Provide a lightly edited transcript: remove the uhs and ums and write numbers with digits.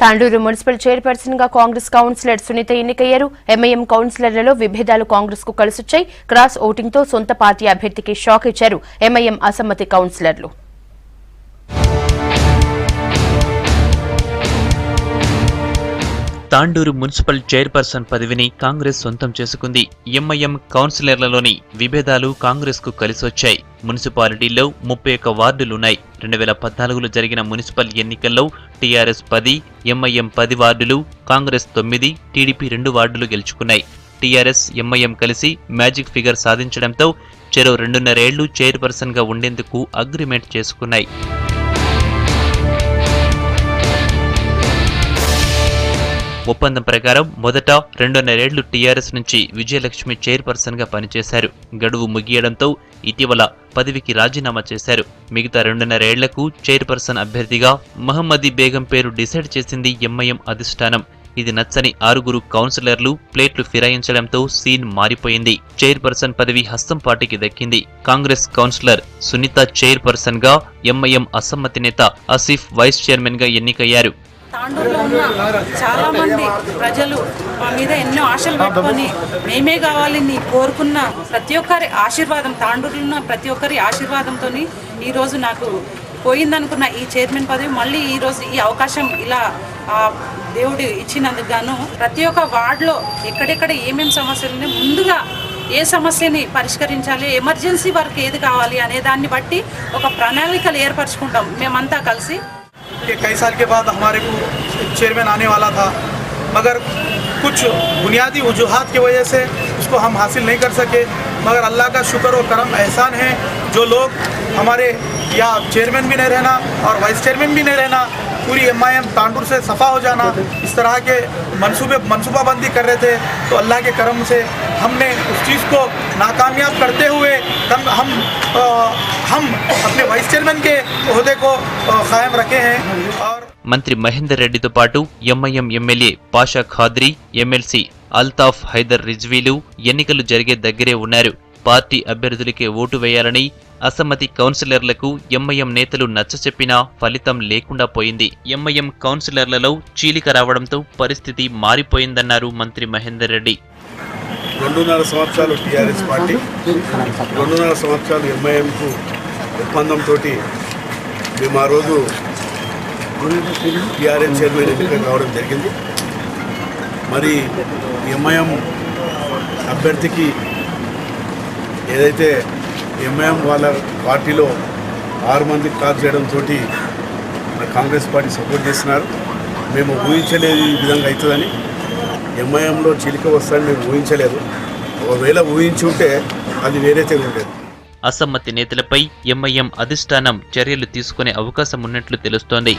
Tandur municipal chairperson గా Congress councillor Sunitha ఎన్నికయ్యారు. MIM కౌన్సిలర్లలో విభేదాలు కాంగ్రెస్ కు కలిసొచ్చాయి. క్రాస్ ఓటింగ్ తో సొంత పార్టీ అభ్యర్థికి షాక్ ఇచ్చారు ఎంఐఎం అసమ్మతి కౌన్సిలర్లు. తాండూరు మున్సిపల్ చైర్పర్సన్ పదవిని కాంగ్రెస్ సొంతం చేసుకుంది. ఎంఐఎం కౌన్సిలర్లలోని విభేదాలు కాంగ్రెస్ కు కలిసొచ్చాయి. మున్సిపాలిటీల్లో 31 వార్డులున్నాయి. 2014లో జరిగిన మున్సిపల్ ఎన్నికల్లో టీఆర్ఎస్ 10, ఎంఐఎం 10 వార్డులు, కాంగ్రెస్ 9, టీడీపీ 2 వార్డులు గెలుచుకున్నాయి. టీఆర్ఎస్, ఎంఐఎం కలిసి మ్యాజిక్ ఫిగర్ సాధించడంతో చెరో 2.5 ఏళ్లు చైర్పర్సన్ గా ఉండేందుకు అగ్రిమెంట్ చేసుకున్నాయి. ఒప్పందం ప్రకారం మొదట 2.5 ఏళ్లు టీఆర్ఎస్ నుంచి విజయలక్ష్మి చైర్పర్సన్ గా పనిచేశారు. గడువు ముగియడంతో ఇటీవల పదవికి రాజీనామా చేశారు. మిగతా 2.5 ఏళ్లకు చైర్పర్సన్ అభ్యర్థిగా మహమ్మదీ బేగం పేరు డిసైడ్ చేసింది ఎంఐఎం అధిష్టానం. ఇది నచ్చని 6 కౌన్సిలర్లు ప్లేట్లు ఫిరాయించడంతో సీన్ మారిపోయింది. చైర్పర్సన్ పదవి హస్తం పార్టీకి దక్కింది. కాంగ్రెస్ కౌన్సిలర్ సునీత చైర్పర్సన్ గా, ఎంఐఎం అసమ్మతి నేత ఆసిఫ్ వైస్ చైర్మన్ గా ఎన్నికయ్యారు. తాండూరులో ఉన్న చాలా మంది ప్రజలు మా మీద ఎన్నో ఆశలు పెట్టుకొని మేమే కావాలని కోరుకున్న ప్రతి ఒక్కరి ఆశీర్వాదం, తాండూరులో ఉన్న ప్రతి ఒక్కరి ఆశీర్వాదంతో ఈరోజు నాకు పోయిందనుకున్న ఈ చైర్మన్ పదవి మళ్ళీ ఈరోజు ఈ అవకాశం ఇలా దేవుడు ఇచ్చినందుకు గాను ప్రతి ఒక్క వార్డులో ఎక్కడెక్కడ ఏమేమి సమస్యలు ఉన్నాయి, ముందుగా ఏ సమస్యని పరిష్కరించాలి, ఎమర్జెన్సీ వర్క్ ఏది కావాలి అనే దాన్ని బట్టి ఒక ప్రణాళికలు ఏర్పరచుకుంటాం మేమంతా కలిసి. कई साल के बाद हमारे को चेयरमैन आने वाला था, मगर कुछ बुनियादी वजूहात की वजह से उसको हम हासिल नहीं कर सके। मगर अल्लाह का शुक्र और करम एहसान है, जो लोग हमारे या चेयरमैन भी नहीं रहना और वाइस चेयरमैन भी नहीं रहना, पूरी एमआईएम तांडूर से सफ़ा हो जाना, इस तरह के मनसूबाबंदी कर रहे थे। तो अल्लाह के करम से हमने उस चीज़ को नाकामयाब करते हुए हम अपने वाइस चेयरमैन के ओहदे को कायम रखे हैं। और మంత్రి మహేందర్ రెడ్డితో పాటు MIM MLA Pasha Quadri, MLC Altaf Hyder రిజ్వీలు ఎన్నికలు జరిగే దగ్గరే ఉన్నారు. పార్టీ అభ్యర్థులకే ఓటు వేయాలని అసమ్మతి కౌన్సిలర్లకు ఎంఐఎం నేతలు నచ్చచెప్పినా ఫలితం లేకుండా పోయింది. ఎంఐఎం కౌన్సిలర్లలో చీలిక రావడంతో పరిస్థితి మారిపోయిందన్నారు మంత్రి మహేందర్ రెడ్డి. 2.5 సంవత్సరాలు టీఆర్ఎస్ పార్టీ, 2.5 సంవత్సరాలు ఎంఐఎంకు ఒప్పందంతో మేము ఆ రోజు టీఆర్ఎస్ చైర్మన్ ఎన్నిక కావడం జరిగింది. మరి ఎంఐఎం అభ్యర్థికి ఏదైతే ఎంఐఎం వాళ్ళ పార్టీలో 6 మంది కాల్ చేయడంతో కాంగ్రెస్ పార్టీ సపోర్ట్ చేస్తున్నారు. మేము ఊహించలేదు ఈ విధంగా అవుతుందని. ఎంఐఎంలో చీలిక వస్తుందని మేము ఊహించలేదు. ఒకవేళ ఊహించి ఉంటే అది వేరే తెలియలేదు. అసమ్మతి నేతలపై ఎంఐఎం అధిష్టానం చర్యలు తీసుకునే అవకాశం ఉన్నట్లు తెలుస్తోంది.